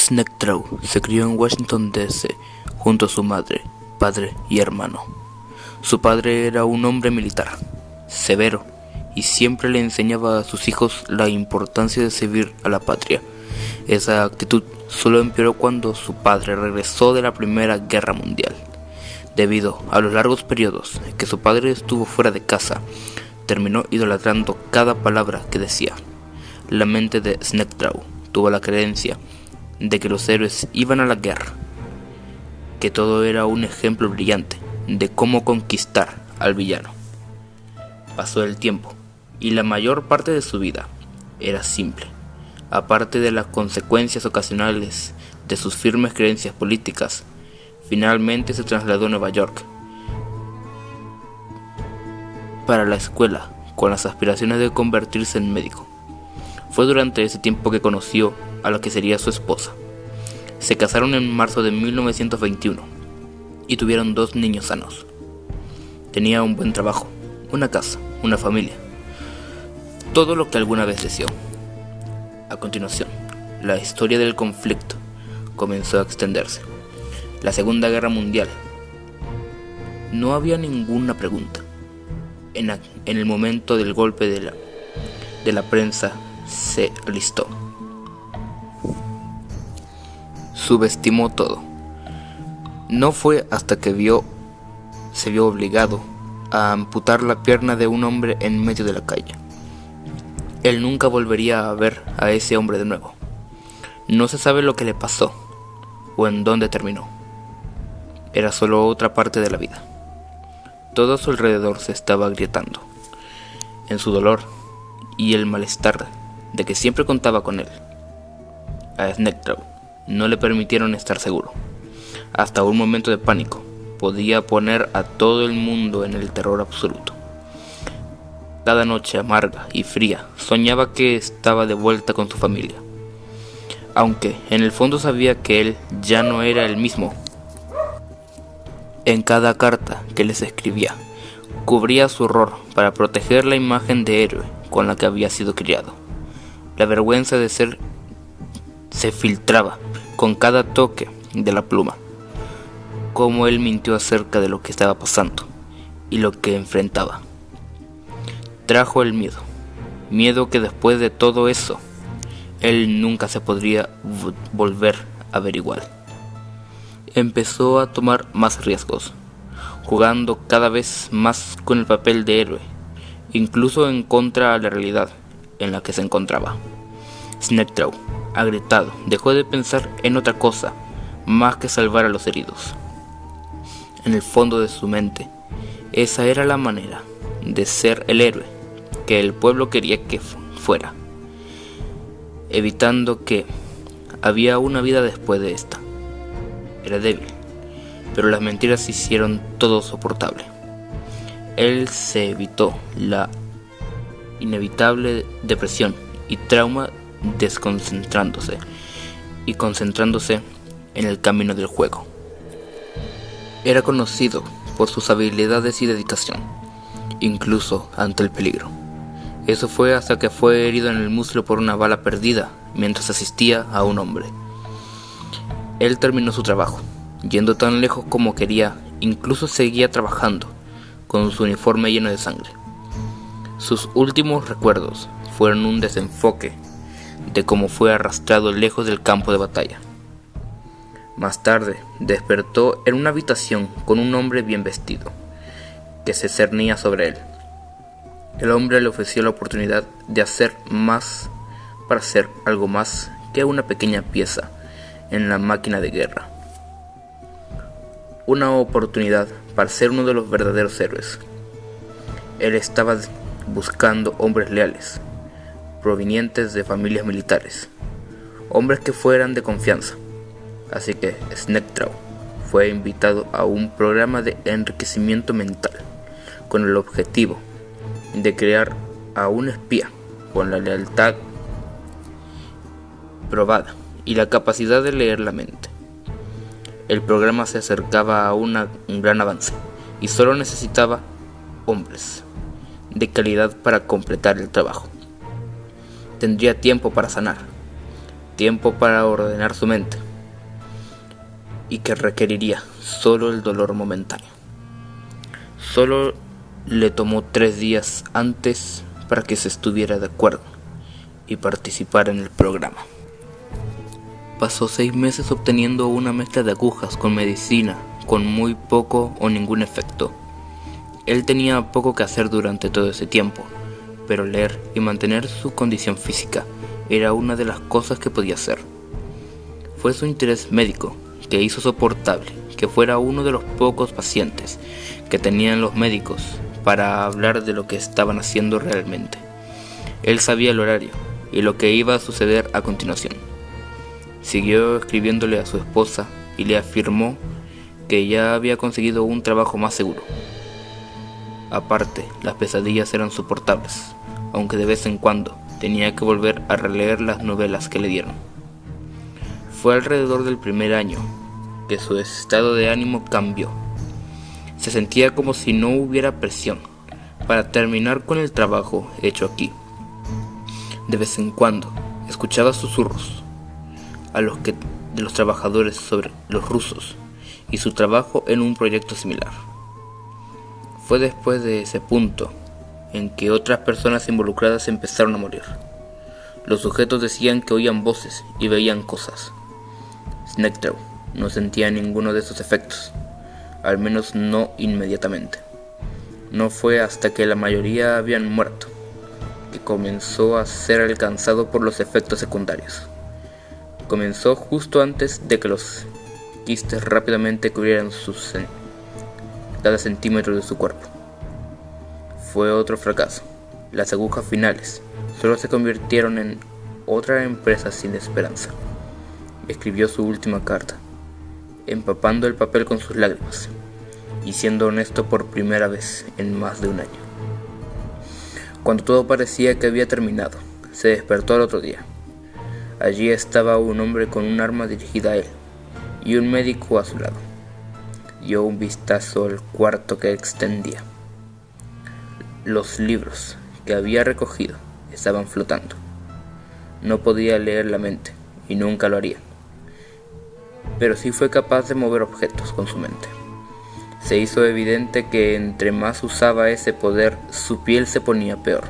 Snectraw se crió en Washington, D.C. junto a su madre, padre y hermano. Su padre era un hombre militar, severo, y siempre le enseñaba a sus hijos la importancia de servir a la patria. Esa actitud solo empeoró cuando su padre regresó de la Primera Guerra Mundial. Debido a los largos periodos que su padre estuvo fuera de casa, terminó idolatrando cada palabra que decía. La mente de Snectraw tuvo la creencia de que los héroes iban a la guerra, que todo era un ejemplo brillante de cómo conquistar al villano. Pasó el tiempo y la mayor parte de su vida era simple. Aparte de las consecuencias ocasionales de sus firmes creencias políticas, finalmente se trasladó a Nueva York para la escuela con las aspiraciones de convertirse en médico. Fue durante ese tiempo que conoció a la que sería su esposa. Se casaron en marzo de 1921 y tuvieron 2 niños sanos. Tenía un buen trabajo, una casa, una familia, todo lo que alguna vez deseó. A continuación, la historia del conflicto comenzó a extenderse. La Segunda Guerra Mundial. No había ninguna pregunta. En el momento del golpe de la prensa se alistó. Subestimó todo. No fue hasta que se vio obligado a amputar la pierna de un hombre en medio de la calle. Él nunca volvería a ver a ese hombre de nuevo. No se sabe lo que le pasó o en dónde terminó. Era solo otra parte de la vida. Todo a su alrededor se estaba agrietando. En su dolor y el malestar de que siempre contaba con él, a Snectraw no le permitieron estar seguro. Hasta un momento de pánico podía poner a todo el mundo en el terror absoluto. Cada noche amarga y fría soñaba que estaba de vuelta con su familia, aunque en el fondo sabía que él ya no era el mismo. En cada carta que les escribía, cubría su horror para proteger la imagen de héroe con la que había sido criado. La vergüenza de ser se filtraba con cada toque de la pluma. Cómo él mintió acerca de lo que estaba pasando y lo que enfrentaba. Trajo el miedo que después de todo eso, él nunca se podría volver a ver igual. Empezó a tomar más riesgos, jugando cada vez más con el papel de héroe, incluso en contra de la realidad en la que se encontraba. Snectraw, agrietado, dejó de pensar en otra cosa más que salvar a los heridos. En el fondo de su mente, esa era la manera de ser el héroe que el pueblo quería que fuera, evitando que había una vida después de esta. Era débil, pero las mentiras hicieron todo soportable. Él se evitó la inevitable depresión y trauma desconcentrándose y concentrándose en el camino del juego. Era conocido por sus habilidades y dedicación, incluso ante el peligro. Eso fue hasta que fue herido en el muslo por una bala perdida mientras asistía a un hombre. Él terminó su trabajo, yendo tan lejos como quería, incluso seguía trabajando, con su uniforme lleno de sangre. Sus últimos recuerdos fueron un desenfoque de cómo fue arrastrado lejos del campo de batalla. Más tarde, despertó en una habitación con un hombre bien vestido, que se cernía sobre él. El hombre le ofreció la oportunidad de hacer más para ser algo más que una pequeña pieza en la máquina de guerra. Una oportunidad para ser uno de los verdaderos héroes. Él estaba buscando hombres leales, provenientes de familias militares, hombres que fueran de confianza. Así que Snectraw fue invitado a un programa de enriquecimiento mental con el objetivo de crear a un espía con la lealtad probada y la capacidad de leer la mente. El programa se acercaba a un gran avance y solo necesitaba hombres de calidad para completar el trabajo. Tendría tiempo para sanar, tiempo para ordenar su mente, y que requeriría solo el dolor momentáneo. Solo le tomó 3 días antes para que se estuviera de acuerdo y participara en el programa. Pasó 6 meses obteniendo una mezcla de agujas con medicina con muy poco o ningún efecto. Él tenía poco que hacer durante todo ese tiempo, pero leer y mantener su condición física era una de las cosas que podía hacer. Fue su interés médico que hizo soportable que fuera uno de los pocos pacientes que tenían los médicos para hablar de lo que estaban haciendo realmente. Él sabía el horario y lo que iba a suceder a continuación. Siguió escribiéndole a su esposa y le afirmó que ya había conseguido un trabajo más seguro. Aparte, las pesadillas eran soportables, aunque de vez en cuando tenía que volver a releer las novelas que le dieron. Fue alrededor del primer año que su estado de ánimo cambió. Se sentía como si no hubiera presión para terminar con el trabajo hecho aquí. De vez en cuando escuchaba susurros de los trabajadores sobre los rusos y su trabajo en un proyecto similar. Fue después de ese punto en que otras personas involucradas empezaron a morir. Los sujetos decían que oían voces y veían cosas. Snectow no sentía ninguno de esos efectos, al menos no inmediatamente. No fue hasta que la mayoría habían muerto que comenzó a ser alcanzado por los efectos secundarios. Comenzó justo antes de que los quistes rápidamente cubrieran cada centímetro de su cuerpo. Fue otro fracaso. Las agujas finales solo se convirtieron en otra empresa sin esperanza. Escribió su última carta, empapando el papel con sus lágrimas y siendo honesto por primera vez en más de un año. Cuando todo parecía que había terminado, se despertó al otro día. Allí estaba un hombre con un arma dirigida a él y un médico a su lado. Dio un vistazo al cuarto que extendía. Los libros que había recogido estaban flotando. No podía leer la mente y nunca lo haría, pero sí fue capaz de mover objetos con su mente. Se hizo evidente que entre más usaba ese poder, su piel se ponía peor.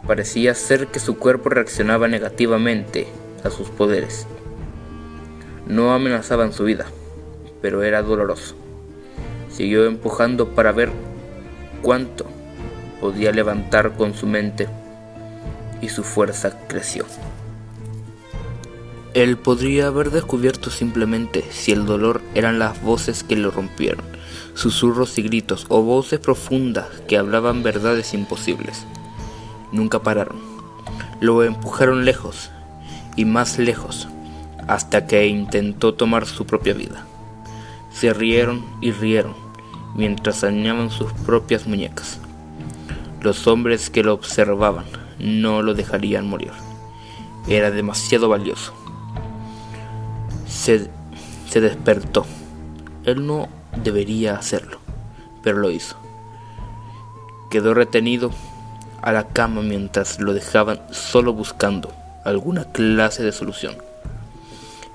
Parecía ser que su cuerpo reaccionaba negativamente a sus poderes. No amenazaban su vida, pero era doloroso. Siguió empujando para ver cuánto podía levantar con su mente y su fuerza creció. Él podría haber descubierto simplemente si el dolor eran las voces que lo rompieron, susurros y gritos o voces profundas que hablaban verdades imposibles. Nunca pararon. Lo empujaron lejos y más lejos hasta que intentó tomar su propia vida. Se rieron y rieron mientras arañaban sus propias muñecas. Los hombres que lo observaban no lo dejarían morir. Era demasiado valioso. Se despertó. Él no debería hacerlo, pero lo hizo. Quedó retenido a la cama mientras lo dejaban solo buscando alguna clase de solución.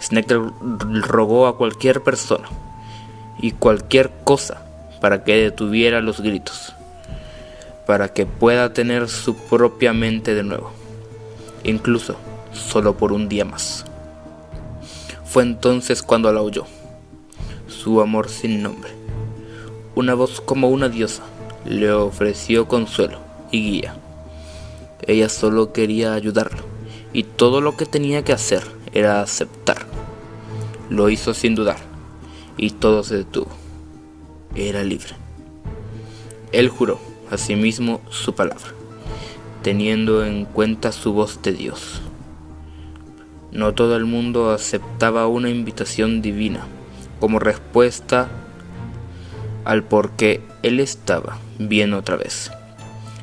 Snectow rogó a cualquier persona y cualquier cosa para que detuviera los gritos, para que pueda tener su propia mente de nuevo, incluso solo por un día más. Fue entonces cuando la oyó, su amor sin nombre. Una voz como una diosa le ofreció consuelo y guía. Ella solo quería ayudarlo, y todo lo que tenía que hacer era aceptar. Lo hizo sin dudar, y todo se detuvo. Era libre. Él juró a sí mismo su palabra, teniendo en cuenta su voz de Dios. No todo el mundo aceptaba una invitación divina como respuesta al por qué él estaba bien otra vez.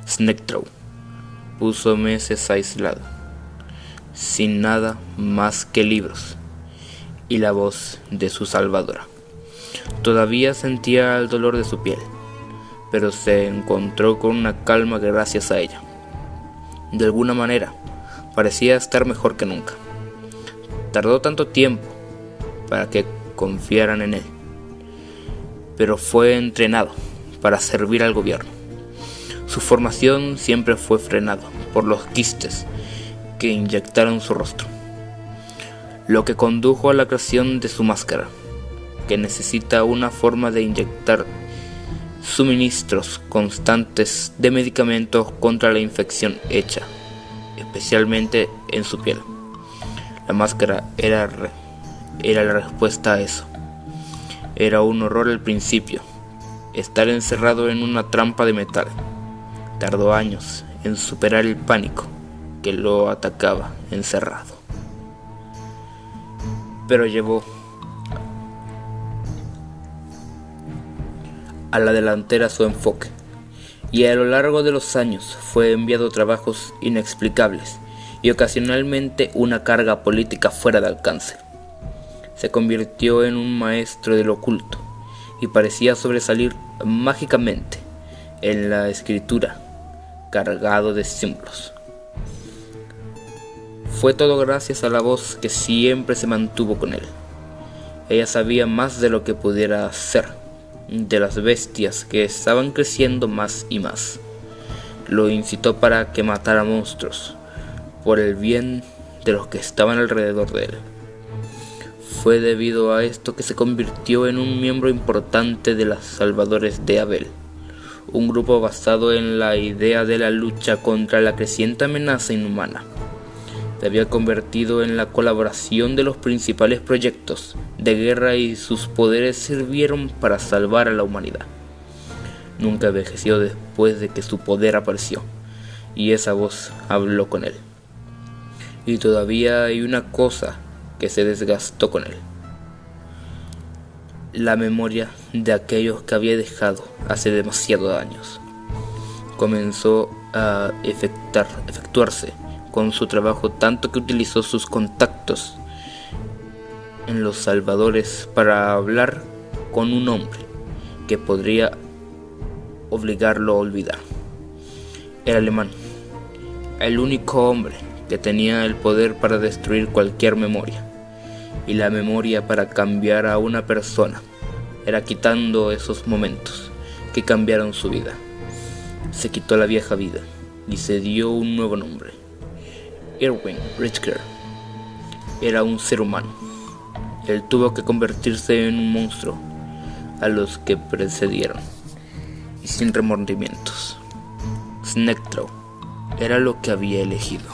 Snectow puso meses aislado, sin nada más que libros y la voz de su salvadora. Todavía sentía el dolor de su piel, pero se encontró con una calma gracias a ella. De alguna manera, parecía estar mejor que nunca. Tardó tanto tiempo para que confiaran en él, pero fue entrenado para servir al gobierno. Su formación siempre fue frenada por los quistes que inyectaron su rostro, lo que condujo a la creación de su máscara, que necesita una forma de inyectar suministros constantes de medicamentos contra la infección hecha, especialmente en su piel. La máscara era la respuesta a eso. Era un horror al principio, estar encerrado en una trampa de metal. Tardó años en superar el pánico que lo atacaba encerrado. Pero llevó a la delantera su enfoque, y a lo largo de los años fue enviado a trabajos inexplicables y ocasionalmente una carga política fuera de alcance. Se convirtió en un maestro del oculto y parecía sobresalir mágicamente en la escritura, cargado de símbolos. Fue todo gracias a la voz que siempre se mantuvo con él. Ella sabía más de lo que pudiera hacer, de las bestias que estaban creciendo más y más. Lo incitó para que matara monstruos, por el bien de los que estaban alrededor de él. Fue debido a esto que se convirtió en un miembro importante de los Salvadores de Abel, un grupo basado en la idea de la lucha contra la creciente amenaza inhumana. Se había convertido en la colaboración de los principales proyectos de guerra y sus poderes sirvieron para salvar a la humanidad. Nunca envejeció después de que su poder apareció, y esa voz habló con él. Y todavía hay una cosa que se desgastó con él: la memoria de aquellos que había dejado hace demasiados años. Comenzó a efectuarse con su trabajo, tanto que utilizó sus contactos en los Salvadores para hablar con un hombre que podría obligarlo a olvidar. Era alemán, el único hombre que tenía el poder para destruir cualquier memoria, y la memoria para cambiar a una persona era quitando esos momentos que cambiaron su vida. Se quitó la vieja vida y se dio un nuevo nombre. Erwin Richter era un ser humano. Él tuvo que convertirse en un monstruo a los que precedieron, y sin remordimientos. Snectraw era lo que había elegido.